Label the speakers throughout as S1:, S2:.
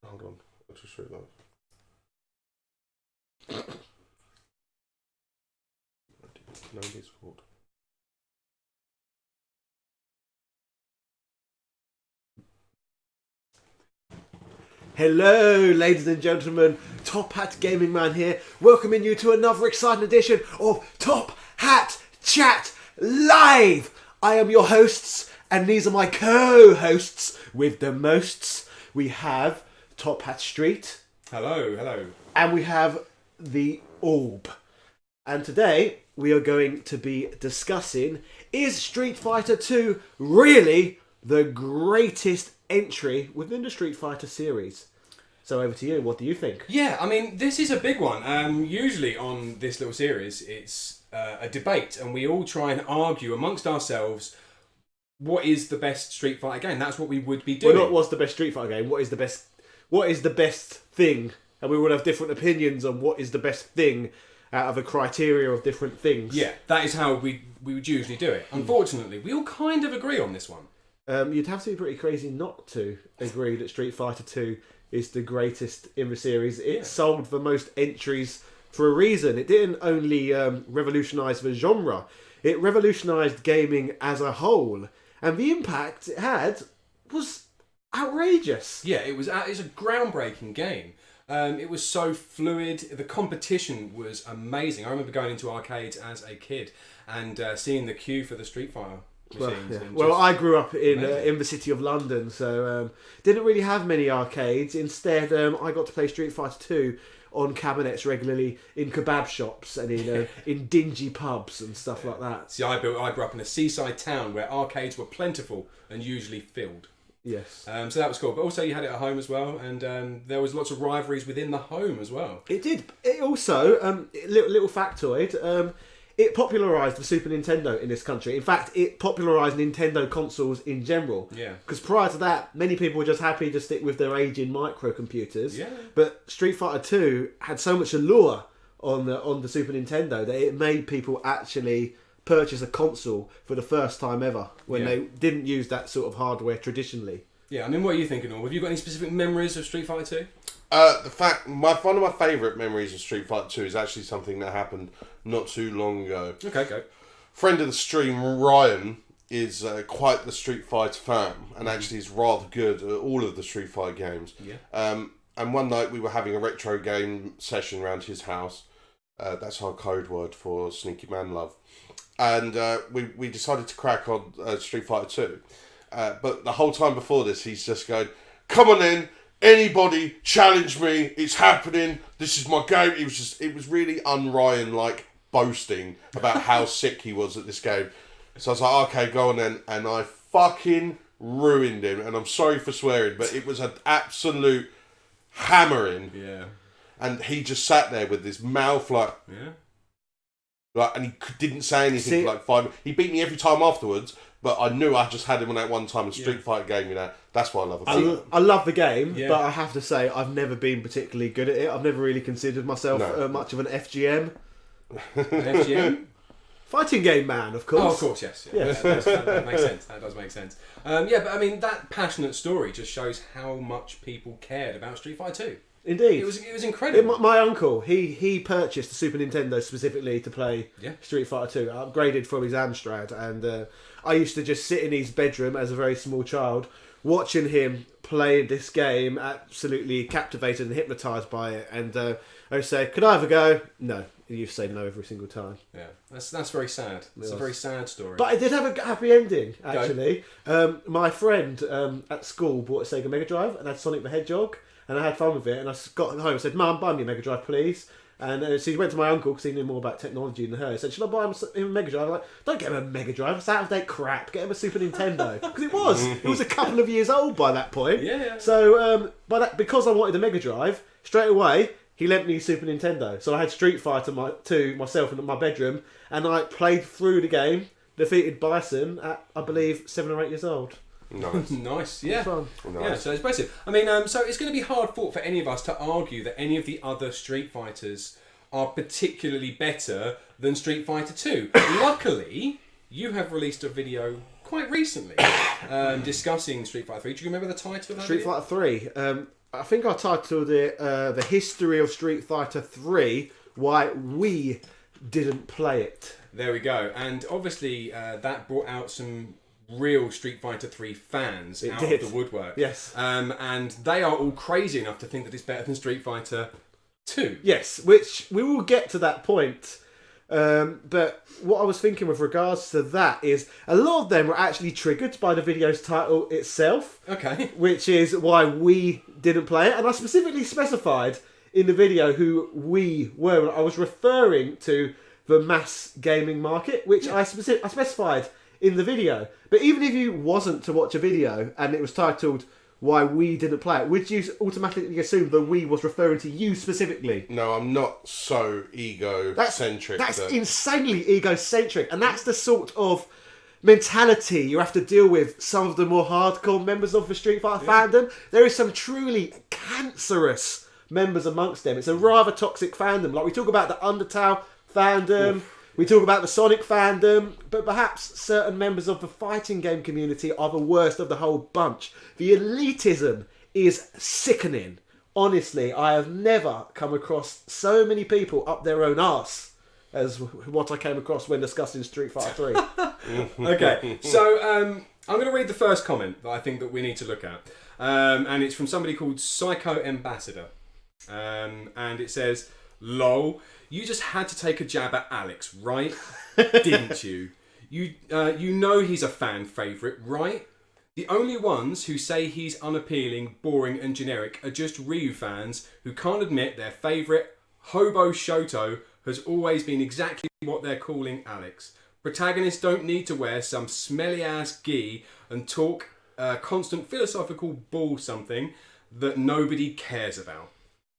S1: Hold on, I just realised. No Discord. Hello, ladies and gentlemen. Top Hat Gaming Man here, welcoming you to another exciting edition of Top Hat Chat Live. I am your hosts, and these are my co-hosts with the mosts. We have Top Hat Street.
S2: Hello, hello.
S1: And we have the Orb. And today we are going to be discussing, is Street Fighter 2 really the greatest entry within the Street Fighter series? So over to you, what do you think?
S2: Yeah, I mean, this is a big one. Usually on this little series, it's a debate, and we all try and argue amongst ourselves what is the best Street Fighter game. That's what we would be doing.
S1: Well, not what's the best Street Fighter game, what is the best thing? And we would have different opinions on what is the best thing out of a criteria of different things.
S2: Yeah, that is how we would usually do it. Unfortunately, we all kind of agree on this one.
S1: You'd have to be pretty crazy not to agree that Street Fighter 2 is the greatest in the series. It sold the most entries for a reason. It didn't only revolutionise the genre, it revolutionised gaming as a whole. And the impact it had was outrageous.
S2: Yeah, it's a groundbreaking game. It was so fluid. The competition was amazing. I remember going into arcades as a kid and seeing the queue for the Street Fighter machines.
S1: Well, I grew up in the city of London, so didn't really have many arcades. Instead, I got to play Street Fighter 2 on cabinets regularly in kebab shops and in dingy pubs and stuff like that.
S2: See, I grew up in a seaside town where arcades were plentiful and usually filled.
S1: Yes.
S2: So that was cool. But also you had it at home as well, and there was lots of rivalries within the home as well.
S1: It did. It also, little factoid, it popularised the Super Nintendo in this country. In fact, it popularised Nintendo consoles in general.
S2: Yeah.
S1: Because prior to that, many people were just happy to stick with their aging microcomputers.
S2: Yeah.
S1: But Street Fighter 2 had so much allure on the Super Nintendo that it made people actually purchase a console for the first time ever when they didn't use that sort of hardware traditionally.
S2: Yeah, I mean, what are you thinking of? Have you got any specific memories of Street Fighter 2?
S3: One of my favourite memories of Street Fighter 2 is actually something that happened not too long ago.
S2: Okay, go.
S3: Friend of the stream, Ryan, is quite the Street Fighter fan, and actually is rather good at all of the Street Fighter games.
S2: Yeah.
S3: And one night we were having a retro game session around his house. That's our code word for Sneaky Man Love. And we decided to crack on Street Fighter 2. But the whole time before this, he's just going, "Come on in, anybody challenge me, it's happening, this is my game." It was really un-Ryan-like boasting about how sick he was at this game. So I was like, okay, go on then. And I fucking ruined him. And I'm sorry for swearing, but it was an absolute hammering.
S2: Yeah.
S3: And he just sat there with his mouth like...
S2: Yeah.
S3: and he didn't say anything for like 5 minutes. He beat me every time afterwards, but I knew I just had him on that one time in Street Fighter game, That's what I love about it.
S1: I love the game, but I have to say I've never been particularly good at it. I've never really considered myself much of an FGM.
S2: An FGM?
S1: Fighting game man, of course.
S2: Oh, of course, yes. Yeah. That makes sense. That does make sense. But I mean, that passionate story just shows how much people cared about Street Fighter 2.
S1: Indeed.
S2: It was incredible.
S1: My uncle, he purchased the Super Nintendo specifically to play Street Fighter 2, upgraded from his Amstrad, and I used to just sit in his bedroom as a very small child, watching him play this game, absolutely captivated and hypnotised by it, and I would say, "Could I have a go?" No. You say no every single time.
S2: Yeah, that's very sad. It's a very sad story.
S1: But it did have a happy ending, actually. My friend at school bought a Sega Mega Drive and had Sonic the Hedgehog, and I had fun with it, and I got home and said, "Mum, buy me a Mega Drive, please." And so he went to my uncle because he knew more about technology than her. He said, "Should I buy him a Mega Drive?" I'm like, "Don't get him a Mega Drive, it's out-of-date crap. Get him a Super Nintendo." Because it was a couple of years old by that point.
S2: Yeah.
S1: So because I wanted a Mega Drive, straight away he lent me Super Nintendo. So I had Street Fighter 2 myself in my bedroom, and I played through the game, defeated Bison at, I believe, 7 or 8 years old.
S3: Nice.
S2: Nice, yeah.
S1: Fun.
S3: Nice.
S2: Yeah, so it's impressive. I mean, so it's going to be hard fought for any of us to argue that any of the other Street Fighters are particularly better than Street Fighter 2. Luckily, you have released a video quite recently discussing Street Fighter 3. Do you remember the title of that
S1: Street
S2: video?
S1: Fighter 3. I think I titled it "The History of Street Fighter 3: Why We Didn't Play It."
S2: There we go. And obviously, that brought out some real Street Fighter 3 fans out of the woodwork.
S1: Yes.
S2: And they are all crazy enough to think that it's better than Street Fighter 2.
S1: Yes, which we will get to that point. But what I was thinking with regards to that is a lot of them were actually triggered by the video's title itself.
S2: Okay.
S1: Which is why we didn't play it. And I specifically specified in the video who we were. I was referring to the mass gaming market, which I specified in the video. But even if you wasn't to watch a video and it was titled "Why We Didn't Play It," would you automatically assume that we was referring to you specifically?
S3: No, I'm not so egocentric.
S1: That's insanely egocentric, and that's the sort of mentality you have to deal with some of the more hardcore members of the Street Fighter fandom. There is some truly cancerous members amongst them. It's a rather toxic fandom. Like, we talk about the Undertale fandom, we talk about the Sonic fandom, but perhaps certain members of the fighting game community are the worst of the whole bunch. The elitism is sickening. Honestly, I have never come across so many people up their own arse as what I came across when discussing Street Fighter 3.
S2: Okay, so I'm going to read the first comment that I think that we need to look at. And it's from somebody called Psycho Ambassador. And it says, "Lol, you just had to take a jab at Alex, right? Didn't you? You know he's a fan favourite, right? The only ones who say he's unappealing, boring and generic are just Ryu fans who can't admit their favourite hobo Shoto has always been exactly what they're calling Alex. Protagonists don't need to wear some smelly ass gi and talk constant philosophical bull something that nobody cares about."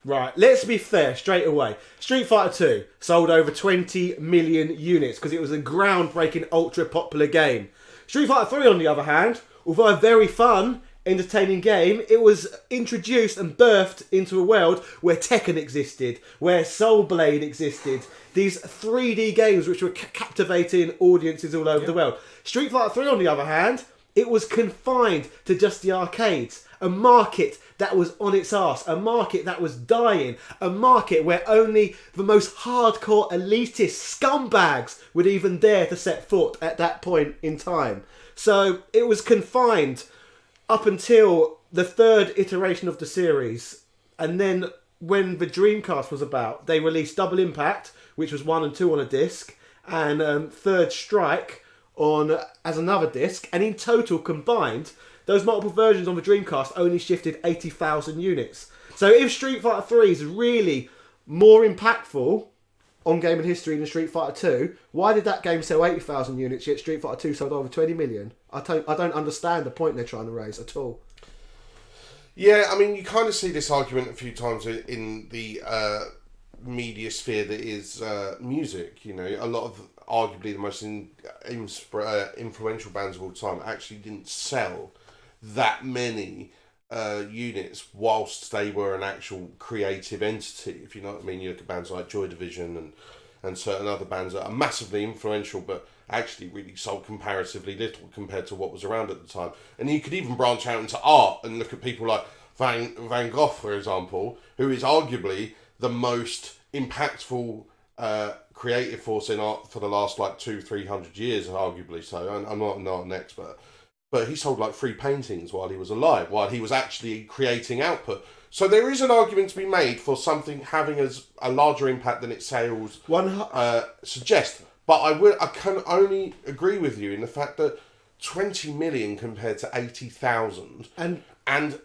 S1: Right, let's be fair straight away. Street Fighter 2 sold over 20 million units because it was a groundbreaking, ultra popular game. Street Fighter 3, on the other hand, although a very fun, entertaining game, it was introduced and birthed into a world where Tekken existed, where Soul Blade existed. These 3D games which were captivating audiences all over the world. Street Fighter 3, on the other hand, it was confined to just the arcades. A market that was on its arse, a market that was dying, a market where only the most hardcore elitist scumbags would even dare to set foot at that point in time. So it was confined up until the third iteration of the series. And then when the Dreamcast was about, they released Double Impact, which was 1 and 2 on a disc, and Third Strike as another disc. And in total combined, those multiple versions on the Dreamcast only shifted 80,000 units. So if Street Fighter 3 is really more impactful on gaming history than Street Fighter 2, why did that game sell 80,000 units yet Street Fighter 2 sold over 20 million? I don't understand the point they're trying to raise at all.
S3: Yeah, I mean, you kind of see this argument a few times in the media sphere that is music. You know, a lot of arguably the most influential bands of all time actually didn't sell that many units whilst they were an actual creative entity, if you know what I mean. You look at bands like Joy Division and certain other bands that are massively influential but actually really sold comparatively little compared to what was around at the time. And you could even branch out into art and look at people like Van Gogh, for example, who is arguably the most impactful creative force in art for the last like 200-300 years, arguably so. I'm not an expert, but he sold like 3 paintings while he was alive, while he was actually creating output. So there is an argument to be made for something having a larger impact than its sales suggest. But I can only agree with you in the fact that 20 million compared to 80,000, and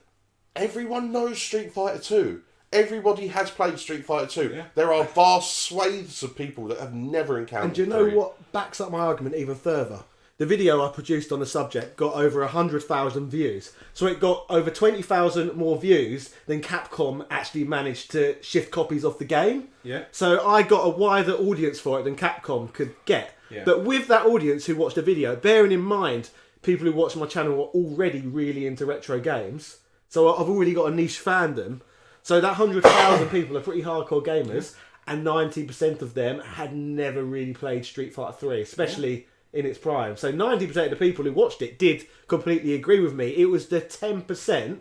S3: everyone knows Street Fighter 2. Everybody has played Street Fighter 2. Yeah. There are vast swathes of people that have never encountered.
S1: And do you know what backs up my argument even further? The video I produced on the subject got over 100,000 views. So it got over 20,000 more views than Capcom actually managed to shift copies of the game.
S2: Yeah.
S1: So I got a wider audience for it than Capcom could get. Yeah. But with that audience who watched the video, bearing in mind people who watch my channel were already really into retro games. So I've already got a niche fandom. So that 100,000 people are pretty hardcore gamers, and 90% of them had never really played Street Fighter 3, especially in its prime. So 90% of the people who watched it did completely agree with me. It was the 10%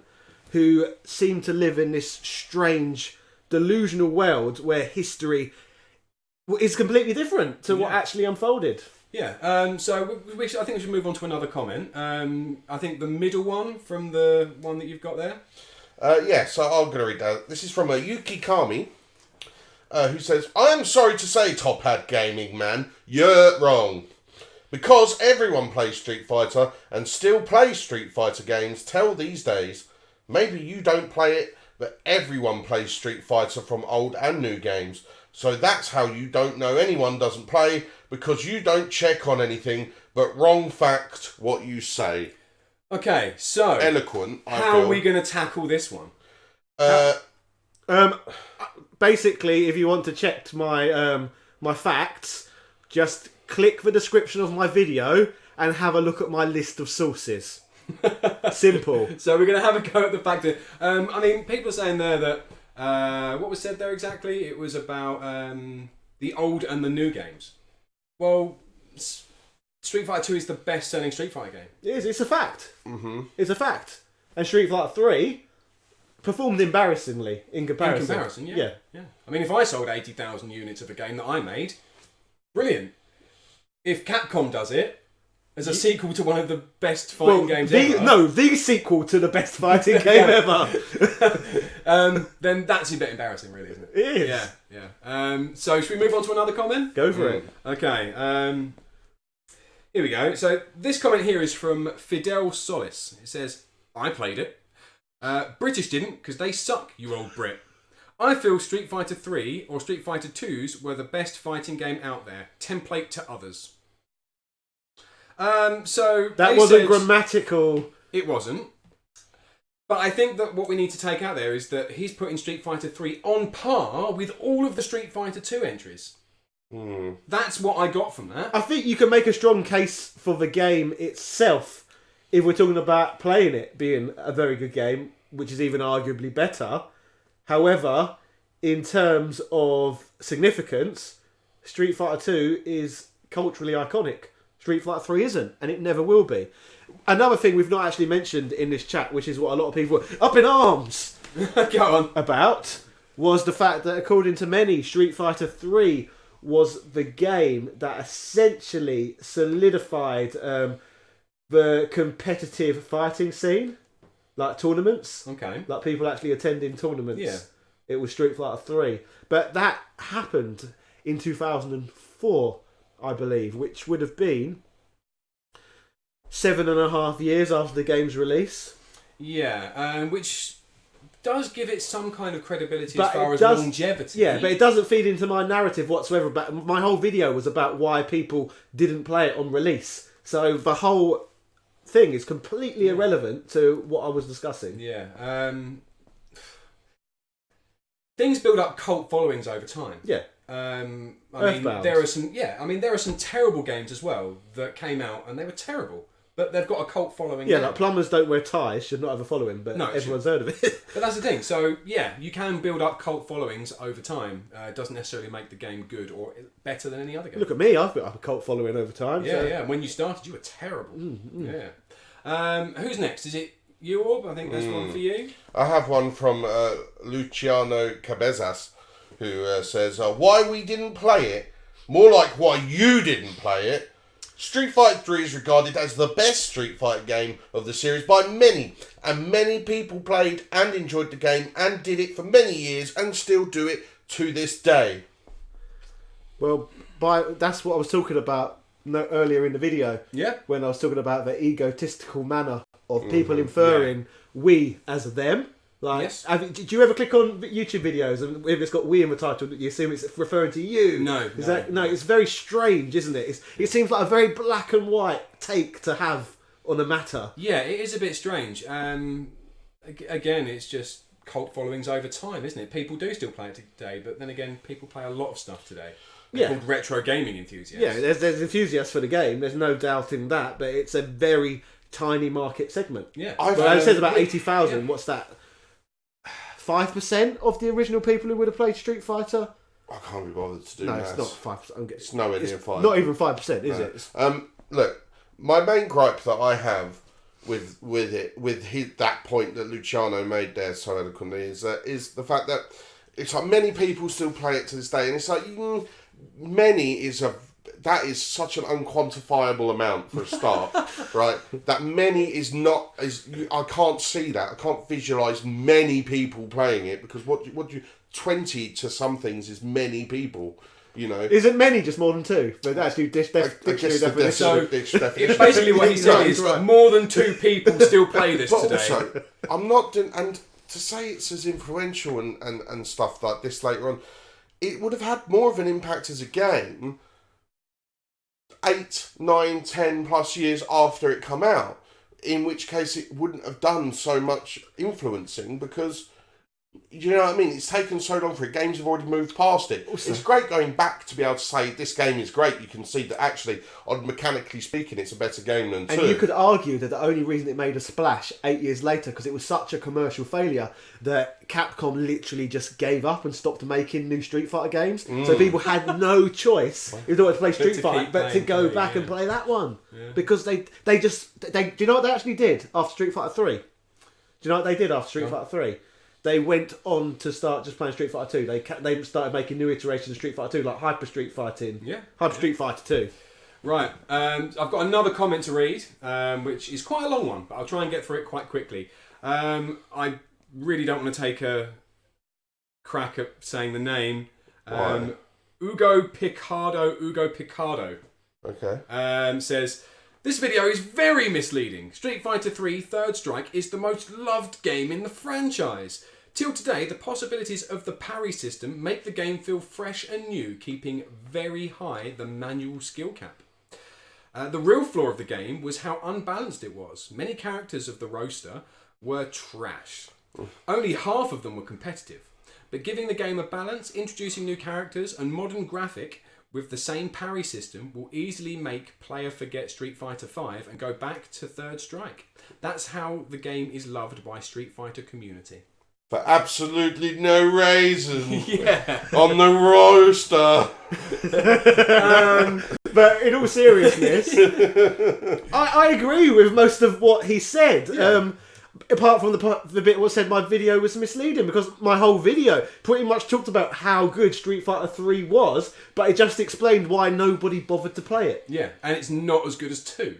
S1: who seem to live in this strange, delusional world where history is completely different to what actually unfolded.
S2: Yeah, so I think we should move on to another comment. I think the middle one from the one that you've got there.
S3: So I'm going to read that. This is from Yuki Kami, who says, I am sorry to say, Top Hat Gaming Man, you're wrong. Because everyone plays Street Fighter and still plays Street Fighter games till these days. Maybe you don't play it, but everyone plays Street Fighter from old and new games. So that's how you don't know anyone doesn't play, because you don't check on anything, but wrong fact what you say.
S2: Okay, so...
S3: Eloquent,
S2: How are we going to tackle this one?
S1: Basically, if you want to check my my facts, just click the description of my video and have a look at my list of sources. Simple.
S2: So we're going to have a go at the fact that... I mean, people are saying there that... what was said there exactly? It was about the old and the new games. Well, Street Fighter 2 is the best-selling Street Fighter game.
S1: It is. It's a fact.
S3: Mm-hmm.
S1: It's a fact. And Street Fighter 3 performed embarrassingly in comparison.
S2: In comparison, yeah. I mean, if I sold 80,000 units of a game that I made, brilliant. If Capcom does it as a sequel to one of the best fighting games ever...
S1: No, the sequel to the best fighting game ever.
S2: Then that's a bit embarrassing, really, isn't it?
S1: It is.
S2: Yeah. So should we move on to another comment?
S1: Go for it.
S2: Okay. Here we go. So this comment here is from Fidel Solis. It says, I played it. British didn't, because they suck, you old Brit. I feel Street Fighter 3 or Street Fighter 2s were the best fighting game out there. Template to others. So
S1: that wasn't grammatical.
S2: It wasn't. But I think that what we need to take out there is that he's putting Street Fighter 3 on par with all of the Street Fighter 2 entries. That's what I got from that.
S1: I think you can make a strong case for the game itself if we're talking about playing it being a very good game, which is even arguably better. However, in terms of significance, Street Fighter 2 is culturally iconic. Street Fighter 3 isn't, and it never will be. Another thing we've not actually mentioned in this chat, which is what a lot of people were up in arms
S2: Go on.
S1: about, was the fact that according to many, Street Fighter 3 was the game that essentially solidified the competitive fighting scene. Like tournaments.
S2: Okay.
S1: Like people actually attending tournaments.
S2: Yeah.
S1: It was Street Fighter 3. But that happened in 2004, I believe, which would have been 7.5 years after the game's release.
S2: Yeah, which does give it some kind of credibility
S1: But
S2: as far as
S1: does,
S2: longevity.
S1: Yeah, but it doesn't feed into my narrative whatsoever. But my whole video was about why people didn't play it on release. So the whole thing is completely irrelevant to what I was discussing.
S2: Yeah. Things build up cult followings over time.
S1: Yeah.
S2: I mean,
S1: Earthbound.
S2: there are some terrible games as well that came out and they were terrible, but they've got a cult following.
S1: Yeah,
S2: now.
S1: like plumbers don't wear ties should not have a following, but
S2: No, it
S1: everyone's heard of it.
S2: But that's the thing. So yeah, you can build up cult followings over time. It doesn't necessarily make the game good or better than any other game.
S1: Look at me, I've built up a cult following over time.
S2: Yeah,
S1: so.
S2: yeah. When you started, you were terrible. Yeah. Who's next? Is it you, Orb? I think there's one for you.
S3: I have one from Luciano Cabezas, who says, why we didn't play it? More like why you didn't play it. Street Fighter 3 is regarded as the best Street Fighter game of the series by many, and many people played and enjoyed the game and did it for many years and still do it to this day.
S1: Well, that's what I was talking about earlier in the video.
S2: Yeah.
S1: When I was talking about the egotistical manner of people inferring we as them. Like,
S2: yes.
S1: Do you ever click on YouTube videos and if it's got "we" in the title, you assume it's referring to you?
S2: No.
S1: No, it's very strange, isn't it? It seems like a very black and white take to have on a matter.
S2: Yeah, it is a bit strange. Again, it's just cult followings over time, isn't it? People do still play it today, but then again, people play a lot of stuff today. They're called retro gaming enthusiasts.
S1: Yeah, there's enthusiasts for the game. There's no doubt in that, but it's a very tiny market segment.
S2: Yeah.
S1: It says about 80,000. What's that? 5% of the original people who would have played Street Fighter?
S3: I can't be bothered to do
S1: No,
S3: maths.
S1: it's not 5%.
S3: It's nowhere near 5.
S1: Not even 5%, is it?
S3: Look, my main gripe that I have that point that Luciano made there so eloquently is the fact that it's like many people still play it to this day, and it's like that is such an unquantifiable amount for a start, right? That many I can't see that. I can't visualize many people playing it, because what do you 20 to some things is many people. You know,
S1: isn't many just more than two? But actually, definition.
S2: So basically, what he said is more than 2 people still play this today.
S3: Also, I'm not doing, and to say it's as influential and stuff like this later on, it would have had more of an impact as a game 8, 9, 10 plus years after it come out. In which case, it wouldn't have done so much influencing, because. You know what I mean? It's taken so long for it. Games have already moved past it. Also, it's great going back to be able to say this game is great. You can see that actually, on mechanically speaking, it's a better game than 2.
S1: And you could argue that the only reason it made a splash 8 years later, because it was such a commercial failure, that Capcom literally just gave up and stopped making new Street Fighter games. So people had no choice if they wanted to play Street Fighter but to go back and play that one. Yeah. Because they do you know what they actually did after Street Fighter 3? Do you know what they did after Street Fighter 3? They went on to start just playing Street Fighter 2. They started making new iterations of Street Fighter 2, like Hyper Street Fighting. Yeah. Hyper Street Fighter 2.
S2: Right. I've got another comment to read, which is quite a long one, but I'll try and get through it quite quickly. I really don't want to take a crack at saying the name. Ugo Picardo.
S3: Okay.
S2: Says... This video is very misleading. Street Fighter 3 Third Strike is the most loved game in the franchise. Till today, the possibilities of the parry system make the game feel fresh and new, keeping very high the manual skill cap. The real flaw of the game was how unbalanced it was. Many characters of the roster were trash. Only half of them were competitive. But giving the game a balance, introducing new characters and modern graphic with the same parry system will easily make player forget Street Fighter V and go back to Third Strike. That's how the game is loved by Street Fighter community.
S3: For absolutely no reason. On the roster.
S1: But in all seriousness, I agree with most of what he said. Yeah. Apart from the bit what said my video was misleading, because my whole video pretty much talked about how good Street Fighter 3 was, but it just explained why nobody bothered to play it.
S2: Yeah, and it's not as good as 2.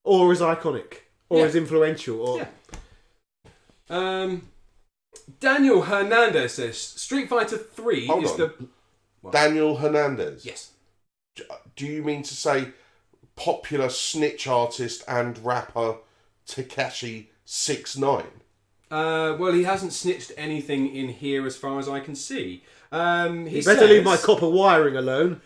S1: Or as iconic. Or as influential. Or...
S2: Yeah. Daniel Hernandez says Street Fighter 3
S3: Hold
S2: is
S3: on.
S2: the... What?
S3: Daniel Hernandez?
S2: Yes.
S3: Do you mean to say popular snitch artist and rapper Tekashi 6ix9ine?
S2: Well, he hasn't snitched anything in here as far as I can see. He
S1: better leave my copper wiring alone.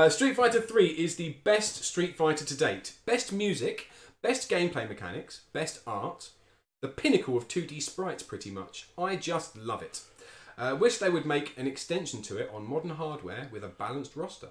S2: Street Fighter 3 is the best Street Fighter to date. Best music, best gameplay mechanics, best art, the pinnacle of 2D sprites pretty much. I just love it. Wish they would make an extension to it on modern hardware with a balanced roster.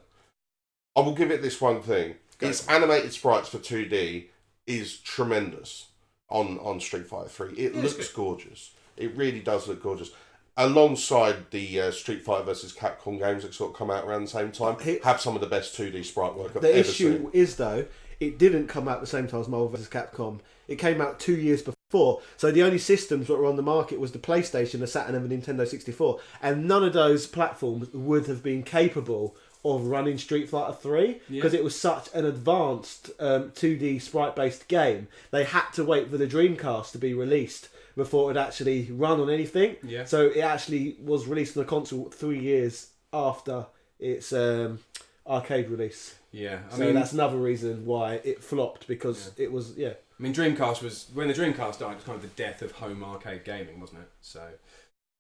S3: I will give it this one thing. Its animated sprites for 2D is tremendous. On Street Fighter 3. It looks gorgeous. It really does look gorgeous. Alongside the Street Fighter vs Capcom games that sort of come out around the same time, have some of the best 2D sprite work I've ever seen.
S1: The issue is, though, it didn't come out at the same time as Marvel vs Capcom. It came out 2 years before. So the only systems that were on the market was the PlayStation, the Saturn and the Nintendo 64. And none of those platforms would have been capable of running Street Fighter 3 because it was such an advanced 2D sprite-based game. They had to wait for the Dreamcast to be released before it actually run on anything. Yeah. So it actually was released on the console 3 years after its arcade release.
S2: Yeah,
S1: I mean that's another reason why it flopped, because it was I
S2: mean, Dreamcast was when the Dreamcast died. It was kind of the death of home arcade gaming, wasn't it? So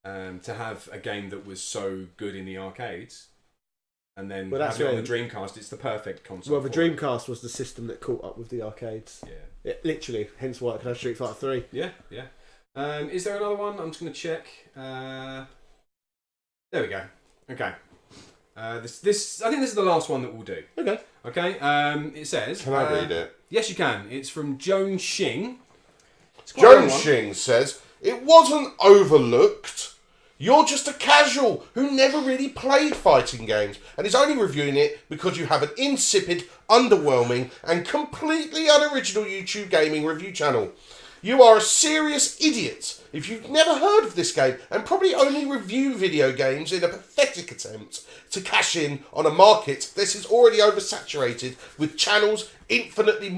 S2: to have a game that was so good in the arcades. And then having it on the Dreamcast, it's the perfect console.
S1: Well, the Dreamcast was the system that caught up with the arcades. Yeah. Literally, hence why it could have Street Fighter 3.
S2: Yeah. Is there another one? I'm just going to check. There we go. Okay. This I think this is the last one that we'll do. Okay. It says...
S3: Can I read it?
S2: Yes, you can. It's from Joan Xing.
S3: Joan Xing says, "It wasn't overlooked. You're just a casual who never really played fighting games and is only reviewing it because you have an insipid, underwhelming and completely unoriginal YouTube gaming review channel. You are a serious idiot if you've never heard of this game and probably only review video games in a pathetic attempt to cash in on a market that is already oversaturated with channels infinitely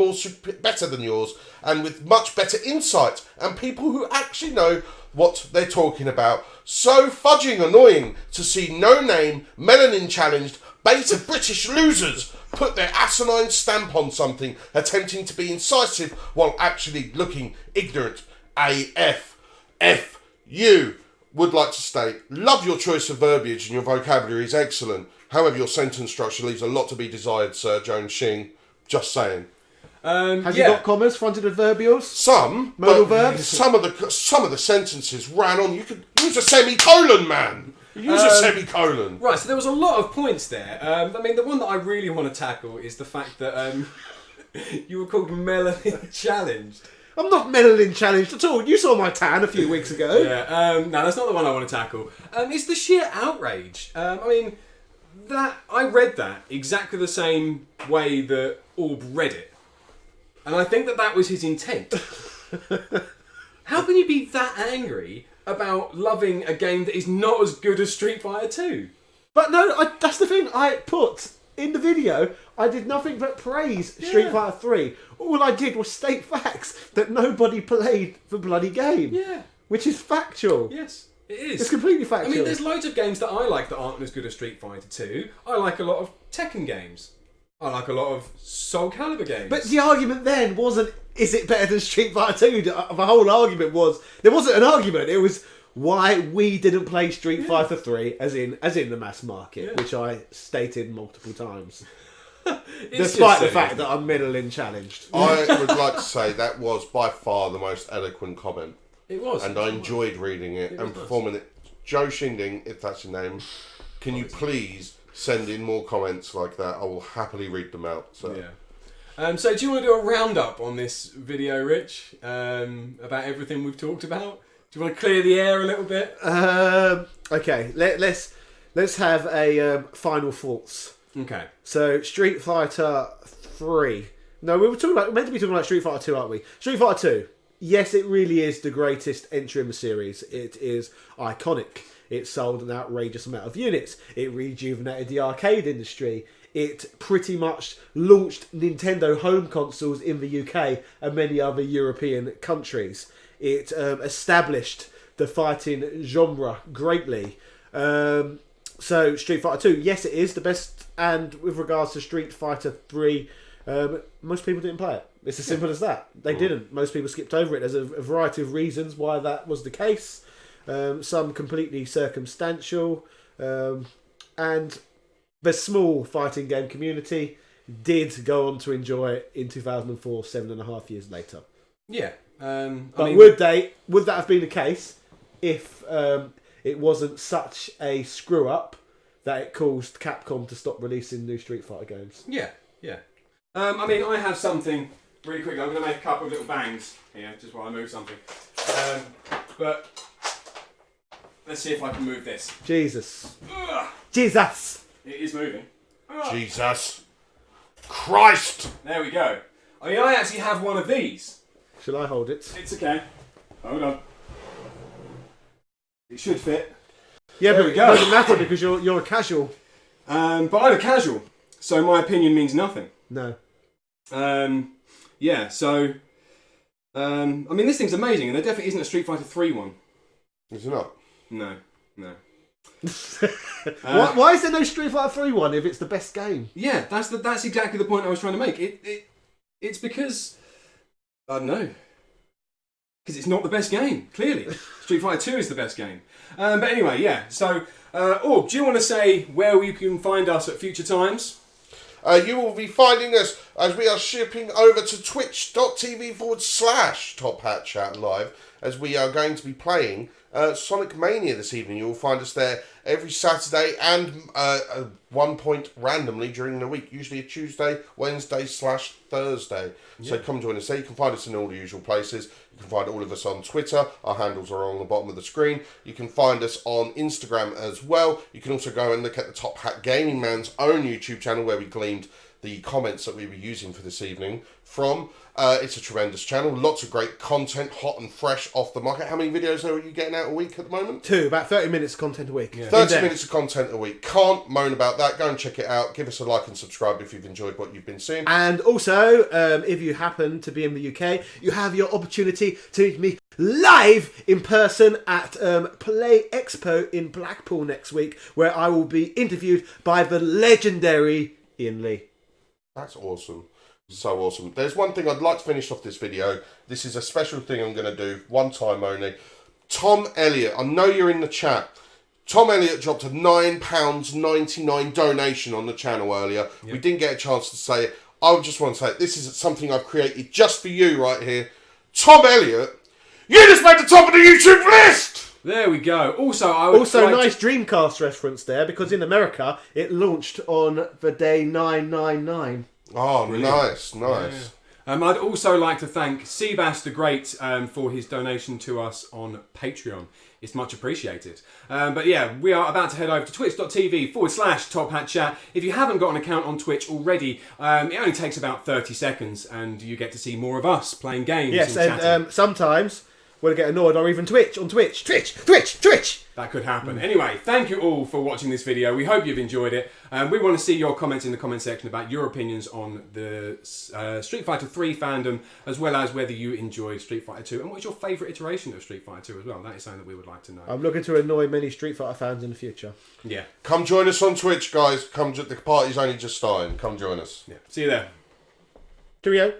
S3: better than yours and with much better insight and people who actually know what they're talking about. So fudging annoying to see no-name, melanin-challenged, beta British losers put their asinine stamp on something, attempting to be incisive while actually looking ignorant. AF. F. You. Would like to state, love your choice of verbiage and your vocabulary is excellent. However, your sentence structure leaves a lot to be desired, Sir Jones Shing. Just saying.
S1: Has he got commas fronted with verbials?
S3: Some
S1: modal verbs.
S3: Some of the sentences ran on. You could use a semicolon, man. Use a semicolon.
S2: Right. So there was a lot of points there. I mean, the one that I really want to tackle is the fact that you were called melanin challenged.
S1: I'm not melanin challenged at all. You saw my tan a few weeks ago.
S2: Yeah. No, that's not the one I want to tackle. It's the sheer outrage. I mean, that I read that exactly the same way that Orb read it. And I think that was his intent. How can you be that angry about loving a game that is not as good as Street Fighter 2?
S1: But no, that's the thing I put in the video. I did nothing but praise Street Fighter 3. All I did was state facts that nobody played the bloody game.
S2: Yeah.
S1: Which is factual.
S2: Yes, it is.
S1: It's completely factual.
S2: I mean, there's loads of games that I like that aren't as good as Street Fighter 2. I like a lot of Tekken games. I like a lot of Soul Calibur games.
S1: But the argument then wasn't, is it better than Street Fighter 2? The whole argument was, there wasn't an argument, it was why we didn't play Street Fighter 3 as in the mass market, which I stated multiple times. Despite the fact that I'm middling challenged.
S3: I would like to say that was by far the most eloquent comment.
S2: It was.
S3: And I enjoyed reading it and performing it. Joe Shinding, if that's your name, can you please send in more comments like that? I will happily read them out. So.
S2: Yeah. So do you want to do a roundup on this video, Rich? About everything we've talked about? Do you want to clear the air a little bit?
S1: Okay, let's have a final thoughts.
S2: Okay.
S1: So Street Fighter 3. No, we're meant to be talking about Street Fighter 2, aren't we? Street Fighter 2. Yes, it really is the greatest entry in the series. It is iconic. It sold an outrageous amount of units. It rejuvenated the arcade industry. It pretty much launched Nintendo home consoles in the UK and many other European countries. It established the fighting genre greatly. So Street Fighter 2, yes, it is the best. And with regards to Street Fighter 3, most people didn't play it. It's as simple as that. They didn't. Most people skipped over it. There's a variety of reasons why that was the case. Some completely circumstantial. And the small fighting game community did go on to enjoy it in 2004, 7.5 years later.
S2: Yeah.
S1: But would that have been the case if it wasn't such a screw up that it caused Capcom to stop releasing new Street Fighter games?
S2: Yeah. I have something really quick. I'm going to make a couple of little bangs here, just while I move something. But let's see if I can move this.
S1: Jesus.
S2: Ugh.
S1: Jesus!
S2: It is moving. Ugh.
S3: Jesus Christ!
S2: There we go. I actually have one of these.
S1: Shall I hold it?
S2: It's okay. Hold on. It should fit.
S1: Yeah,
S2: there
S1: but
S2: we go.
S1: It doesn't matter because you're a casual.
S2: But I'm a casual, so my opinion means nothing.
S1: No.
S2: Yeah, so... this thing's amazing, and there definitely isn't a Street Fighter 3 one.
S3: Is it not?
S2: No.
S1: Why is there no Street Fighter 3 one if it's the best game?
S2: Yeah, that's exactly the point I was trying to make. It's because... I don't know. Because it's not the best game, clearly. Street Fighter 2 is the best game. But anyway, yeah. So, Orb, do you want to say where you can find us at future times?
S3: You will be finding us as we are shipping over to twitch.tv/Top Hat Chat Live, as we are going to be playing Sonic Mania this evening. You will find us there every Saturday and at one point randomly during the week, usually a Tuesday, Wednesday/Thursday. Yeah. So come join us there. You can find us in all the usual places. You can find all of us on Twitter. Our handles are on the bottom of the screen. You can find us on Instagram as well. You can also go and look at the Top Hat Gaming Man's own YouTube channel, where we gleaned the comments that we were using for this evening from. It's a tremendous channel. Lots of great content, hot and fresh off the market. How many videos are you getting out a week at the moment?
S1: 2, about 30 minutes of content a week.
S2: Yeah.
S3: 30 minutes of content a week. Can't moan about that. Go and check it out. Give us a like and subscribe if you've enjoyed what you've been seeing.
S1: And also, if you happen to be in the UK, you have your opportunity to meet me live in person at Play Expo in Blackpool next week, where I will be interviewed by the legendary Ian Lee.
S3: That's awesome. So awesome. There's one thing I'd like to finish off this video. This is a special thing I'm going to do, one time only. Tom Elliott, I know you're in the chat. Tom Elliott dropped a £9.99 donation on the channel earlier. Yep. We didn't get a chance to say it. I just want to say it. This is something I've created just for you right here. Tom Elliott, you just made the top of the YouTube list!
S2: There we go. Also, I would
S1: nice Dreamcast reference there, because in America it launched on the day 999.
S3: Oh,
S2: brilliant.
S3: Nice.
S2: Yeah. I'd also like to thank Seabass the Great for his donation to us on Patreon. It's much appreciated. But yeah, we are about to head over to twitch.tv/Top Hat Chat. If you haven't got an account on Twitch already, it only takes about 30 seconds and you get to see more of us playing games.
S1: Yes,
S2: and chatting.
S1: Sometimes we'll get annoyed or even Twitch.
S2: That could happen. Anyway, thank you all for watching this video. We hope you've enjoyed it. We want to see your comments in the comment section about your opinions on the Street Fighter 3 fandom, as well as whether you enjoyed Street Fighter 2 and what's your favourite iteration of Street Fighter 2 as well. That is something that we would like to know.
S1: I'm looking to annoy many Street Fighter fans in the future.
S2: Yeah.
S3: Come join us on Twitch, guys. The party's only just starting. Come join us.
S2: Yeah. See you there.
S1: Cheerio.